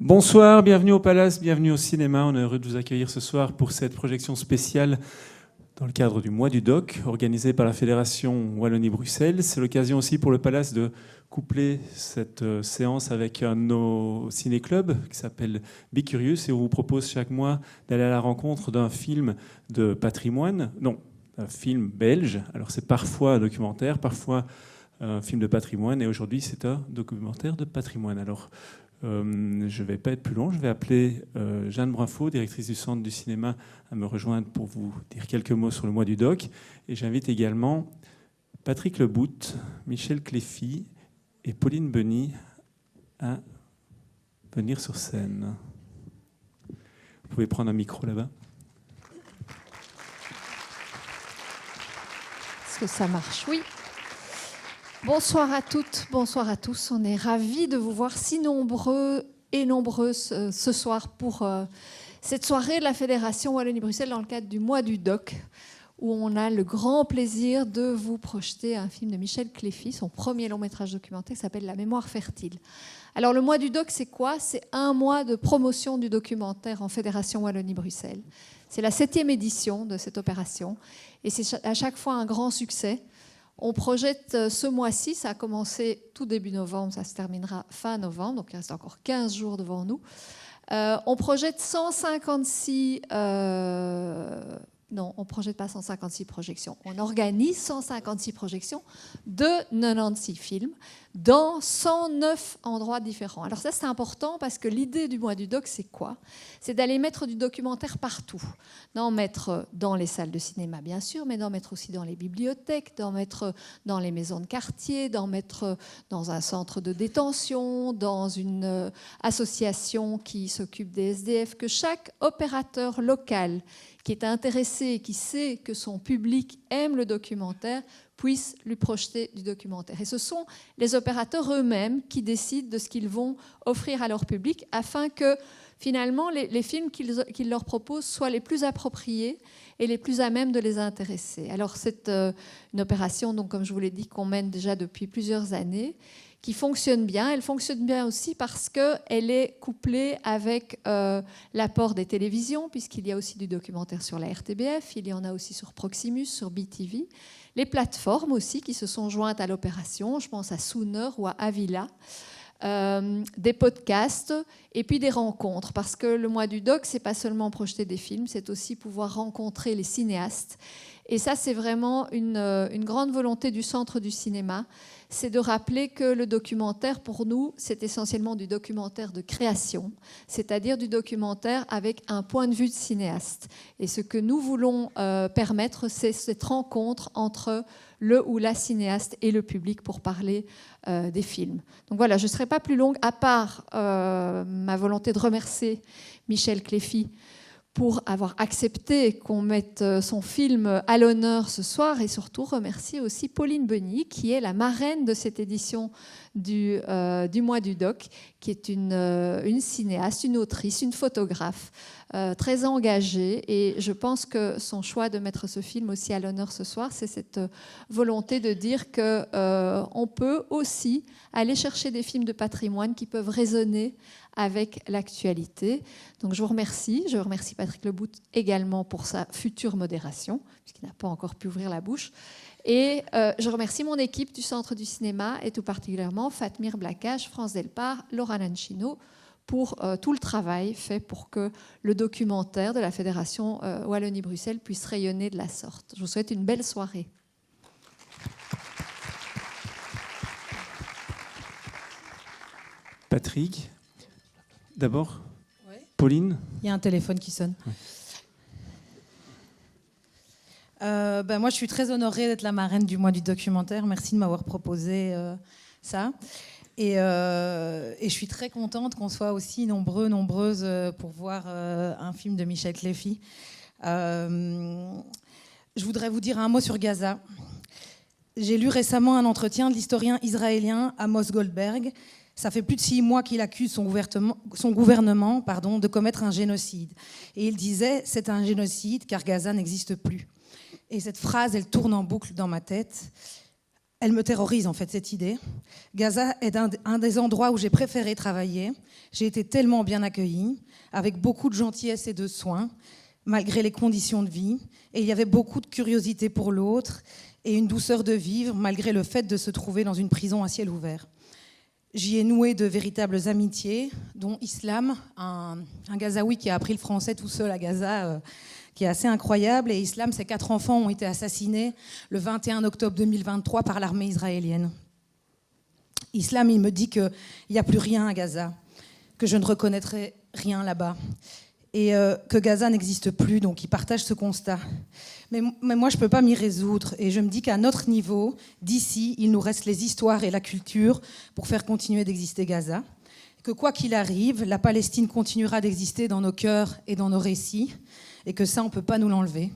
Bonsoir, bienvenue au Palace, bienvenue au cinéma. On est heureux de vous accueillir ce soir pour cette projection spéciale dans le cadre du mois du doc, organisé par la Fédération Wallonie-Bruxelles. C'est l'occasion aussi pour le Palace de coupler cette séance avec un de nos ciné-clubs qui s'appelle Be Curious et on vous propose chaque mois d'aller à la rencontre d'un film de patrimoine, non, un film belge. Alors c'est parfois un documentaire, parfois un film de patrimoine et aujourd'hui c'est un documentaire de patrimoine. Alors je ne vais pas être plus long, je vais appeler Jeanne Brunfaux, directrice du Centre du cinéma, à me rejoindre pour vous dire quelques mots sur le mois du doc. Et j'invite également Patrick Lebout, Michel Cléfy et Pauline Beny à venir sur scène. Vous pouvez prendre un micro là-bas. Est-ce que ça marche? Oui. Bonsoir à toutes, bonsoir à tous. On est ravis de vous voir si nombreux et nombreuses ce soir pour cette soirée de la Fédération Wallonie-Bruxelles dans le cadre du mois du doc, où on a le grand plaisir de vous projeter un film de Michel Cléfy, son premier long-métrage documentaire qui s'appelle La mémoire fertile. Alors le mois du doc, c'est quoi? C'est un mois de promotion du documentaire en Fédération Wallonie-Bruxelles. C'est la 7e édition de cette opération et c'est à chaque fois un grand succès. On projette ce mois-ci, ça a commencé tout début novembre, ça se terminera fin novembre, donc il reste encore 15 jours devant nous. On projette 156... Non, on ne projette pas 156 projections. On organise 156 projections de 96 films dans 109 endroits différents. Alors ça, c'est important parce que l'idée du mois du doc, c'est quoi? C'est d'aller mettre du documentaire partout. D'en mettre dans les salles de cinéma, bien sûr, mais d'en mettre aussi dans les bibliothèques, d'en mettre dans les maisons de quartier, d'en mettre dans un centre de détention, dans une association qui s'occupe des SDF, que chaque opérateur local qui est intéressé et qui sait que son public aime le documentaire, puisse lui projeter du documentaire. Et ce sont les opérateurs eux-mêmes qui décident de ce qu'ils vont offrir à leur public afin que finalement les films qu'ils leur proposent soient les plus appropriés et les plus à même de les intéresser. Alors c'est une opération, donc, comme je vous l'ai dit, qu'on mène déjà depuis plusieurs années, qui fonctionne bien. Elle fonctionne bien aussi parce qu'elle est couplée avec l'apport des télévisions, puisqu'il y a aussi du documentaire sur la RTBF, il y en a aussi sur Proximus, sur BTV. Les plateformes aussi qui se sont jointes à l'opération, je pense à Sooner ou à Avila. Des podcasts et puis des rencontres, parce que le mois du doc, c'est pas seulement projeter des films, c'est aussi pouvoir rencontrer les cinéastes. Et ça, c'est vraiment une grande volonté du Centre du cinéma, c'est de rappeler que le documentaire, pour nous, c'est essentiellement du documentaire de création, c'est-à-dire du documentaire avec un point de vue de cinéaste. Et ce que nous voulons permettre, c'est cette rencontre entre le ou la cinéaste et le public pour parler des films. Donc voilà, je ne serai pas plus longue, à part ma volonté de remercier Michel Cléfy pour avoir accepté qu'on mette son film à l'honneur ce soir, et surtout remercier aussi Pauline Beny, qui est la marraine de cette édition du mois du doc, qui est une cinéaste, une autrice, une photographe très engagée. Et je pense que son choix de mettre ce film aussi à l'honneur ce soir, c'est cette volonté de dire qu'on peut aussi aller chercher des films de patrimoine qui peuvent résonner avec l'actualité. Donc je vous remercie. Je remercie Patrick Lebout également pour sa future modération, puisqu'il n'a pas encore pu ouvrir la bouche. Et je remercie mon équipe du Centre du cinéma, et tout particulièrement Fatmir Blackache, France Delpar, Laura Lanchino, pour tout le travail fait pour que le documentaire de la Fédération Wallonie-Bruxelles puisse rayonner de la sorte. Je vous souhaite une belle soirée. Patrick, d'abord, ouais. Pauline. Il y a un téléphone qui sonne. Ouais. Moi, je suis très honorée d'être la marraine du mois du documentaire. Merci de m'avoir proposé ça. Et je suis très contente qu'on soit aussi nombreuses pour voir un film de Michel Cléfy. Je voudrais vous dire un mot sur Gaza. J'ai lu récemment un entretien de l'historien israélien Amos Goldberg. Ça fait plus de 6 mois qu'il accuse son gouvernement de commettre un génocide. Et il disait « c'est un génocide car Gaza n'existe plus ». Et cette phrase, elle tourne en boucle dans ma tête. Elle me terrorise en fait, cette idée. Gaza est un des endroits où j'ai préféré travailler. J'ai été tellement bien accueillie, avec beaucoup de gentillesse et de soins, malgré les conditions de vie. Et il y avait beaucoup de curiosité pour l'autre et une douceur de vivre, malgré le fait de se trouver dans une prison à ciel ouvert. J'y ai noué de véritables amitiés, dont Islam, un Gazaoui qui a appris le français tout seul à Gaza, qui est assez incroyable. Et Islam, ses 4 enfants ont été assassinés le 21 octobre 2023 par l'armée israélienne. Islam, il me dit qu'il n'y a plus rien à Gaza, que je ne reconnaîtrai rien là-bas, et que Gaza n'existe plus, donc il partage ce constat. Mais moi, je ne peux pas m'y résoudre, et je me dis qu'à notre niveau, d'ici, il nous reste les histoires et la culture pour faire continuer d'exister Gaza, que quoi qu'il arrive, la Palestine continuera d'exister dans nos cœurs et dans nos récits, et que ça, on ne peut pas nous l'enlever.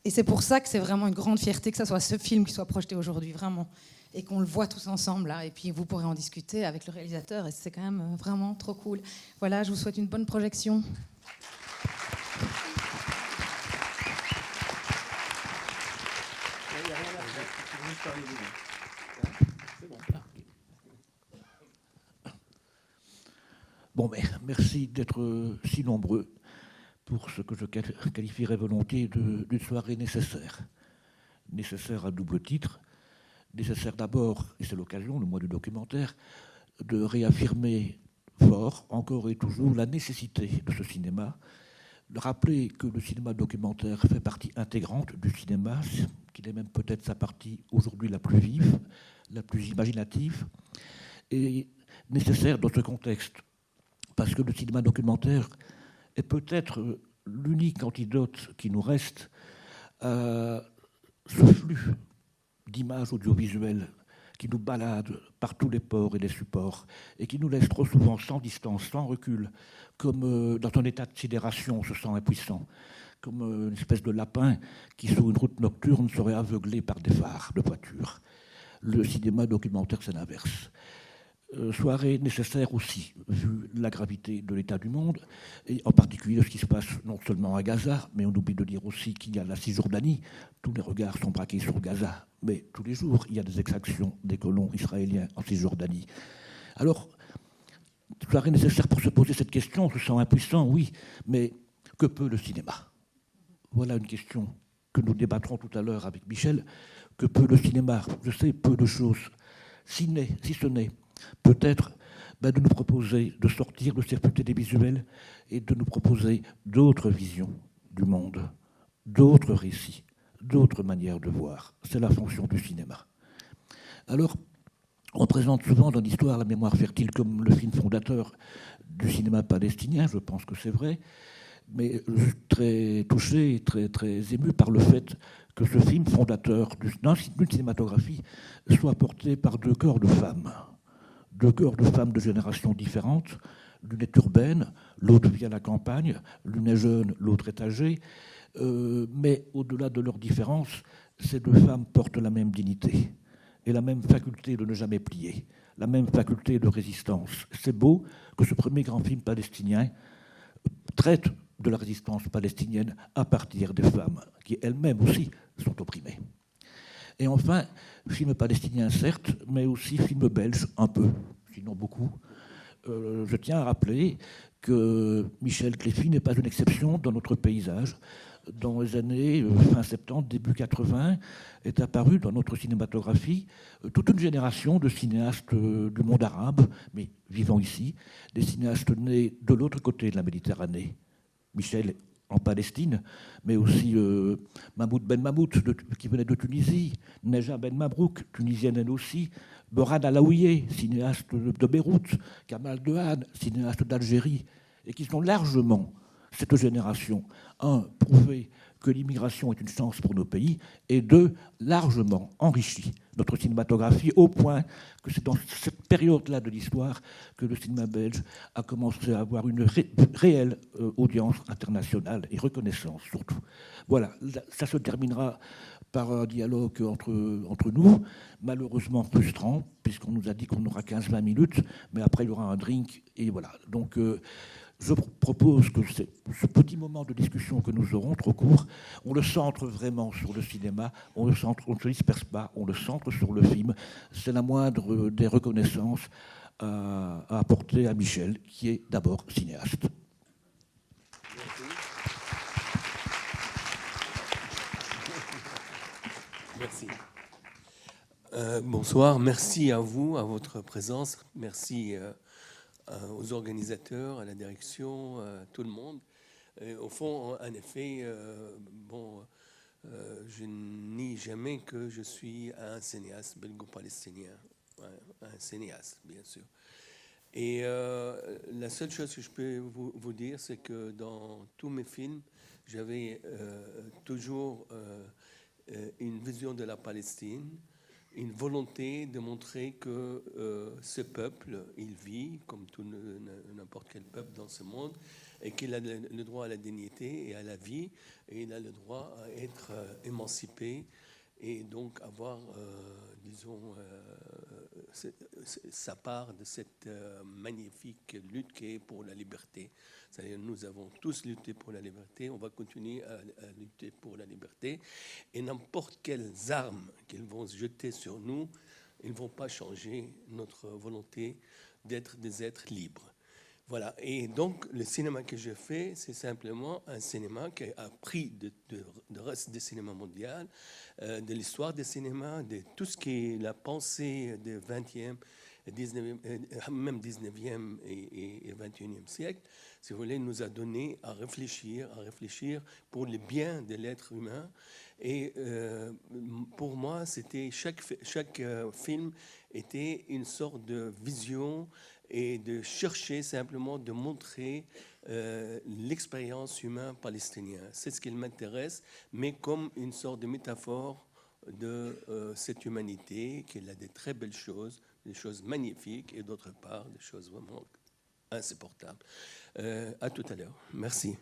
Et c'est pour ça que c'est vraiment une grande fierté que ça soit ce film qui soit projeté aujourd'hui, vraiment, et qu'on le voit tous ensemble, là. Et puis vous pourrez en discuter avec le réalisateur, et c'est quand même vraiment trop cool. Voilà, je vous souhaite une bonne projection. Bon, mais merci d'être si nombreux pour ce que je qualifierais volontiers d'une soirée nécessaire. Nécessaire à double titre. Nécessaire d'abord, et c'est l'occasion, le mois du documentaire, de réaffirmer fort, encore et toujours, la nécessité de ce cinéma, de rappeler que le cinéma documentaire fait partie intégrante du cinéma, qu'il est même peut-être sa partie aujourd'hui la plus vive, la plus imaginative, et nécessaire dans ce contexte, parce que le cinéma documentaire est peut-être l'unique antidote qui nous reste à ce flux d'images audiovisuelles qui nous baladent par tous les ports et les supports et qui nous laissent trop souvent sans distance, sans recul, comme dans un état de sidération, on se sent impuissant, comme une espèce de lapin qui, sur une route nocturne, serait aveuglé par des phares de voiture. Le cinéma documentaire, c'est l'inverse. Soirée nécessaire aussi, vu la gravité de l'état du monde, et en particulier ce qui se passe non seulement à Gaza, mais on oublie de dire aussi qu'il y a la Cisjordanie. Tous les regards sont braqués sur Gaza, mais tous les jours, il y a des exactions des colons israéliens en Cisjordanie. Alors, soirée nécessaire pour se poser cette question, on se sent impuissant, oui, mais que peut le cinéma ? Voilà une question que nous débattrons tout à l'heure avec Michel. Que peut le cinéma ? Je sais peu de choses, si ce n'est peut-être de nous proposer de sortir de ces futaies visuels et de nous proposer d'autres visions du monde, d'autres récits, d'autres manières de voir. C'est la fonction du cinéma. Alors, on présente souvent dans l'histoire La mémoire fertile comme le film fondateur du cinéma palestinien, je pense que c'est vrai, mais je suis très touché et très, très ému par le fait que ce film fondateur d'une cinématographie soit porté par 2 corps de femmes. 2 corps de femmes de générations différentes. L'une est urbaine, l'autre vit à la campagne, l'une est jeune, l'autre est âgée. Mais au-delà de leurs différences, ces 2 femmes portent la même dignité et la même faculté de ne jamais plier, la même faculté de résistance. C'est beau que ce premier grand film palestinien traite de la résistance palestinienne à partir des femmes, qui elles-mêmes aussi sont opprimées. Et enfin, film palestinien certes, mais aussi film belge un peu, sinon beaucoup. Je tiens à rappeler que Michel Cléfy n'est pas une exception dans notre paysage. Dans les années fin 70, début 80, est apparue dans notre cinématographie toute une génération de cinéastes du monde arabe, mais vivant ici, des cinéastes nés de l'autre côté de la Méditerranée. Michel en Palestine, mais aussi Mahmoud Ben Mahmoud, qui venait de Tunisie, Neja Ben Mabrouk, tunisienne elle aussi, Boran Alaouié, cinéaste de Beyrouth, Kamal Dehan, cinéaste d'Algérie, et qui sont largement, cette génération, 1, prouvé que l'immigration est une chance pour nos pays, et 2, largement enrichi notre cinématographie, au point que c'est dans cette période-là de l'histoire que le cinéma belge a commencé à avoir une réelle audience internationale et reconnaissance surtout. Voilà, ça se terminera par un dialogue entre nous, malheureusement frustrant, puisqu'on nous a dit qu'on aura 15-20 minutes, mais après il y aura un drink, et voilà. Donc je propose que ce petit moment de discussion que nous aurons, trop court, on le centre vraiment sur le cinéma, on ne se disperse pas, on le centre sur le film. C'est la moindre des reconnaissances à apporter à Michel, qui est d'abord cinéaste. Merci. Bonsoir, merci à vous, à votre présence, merci aux organisateurs, à la direction, à tout le monde. Au fond, en effet, je nie jamais que je suis un cinéaste belgo-palestinien, un cinéaste, bien sûr. Et la seule chose que je peux vous dire, c'est que dans tous mes films, j'avais toujours une vision de la Palestine, une volonté de montrer que ce peuple, il vit comme tout n'importe quel peuple dans ce monde, et qu'il a le droit à la dignité et à la vie, et il a le droit à être émancipé, et donc avoir, disons, sa part de cette magnifique lutte qui est pour la liberté. C'est-à-dire, nous avons tous lutté pour la liberté, on va continuer à lutter pour la liberté, et n'importe quelles armes qu'ils vont se jeter sur nous, ils ne vont pas changer notre volonté d'être des êtres libres. Voilà, et donc le cinéma que je fais, c'est simplement un cinéma qui a pris de reste du cinéma mondial, de l'histoire du cinéma, de tout ce qui est la pensée du 20e, 19e, même 19e et 21e siècle, si vous voulez, nous a donné à réfléchir pour le bien de l'être humain. Et pour moi, c'était chaque film était une sorte de vision et de chercher simplement de montrer l'expérience humaine palestinienne. C'est ce qui m'intéresse, mais comme une sorte de métaphore de cette humanité, qu'il a des très belles choses, des choses magnifiques, et d'autre part, des choses vraiment insupportables. À tout à l'heure. Merci.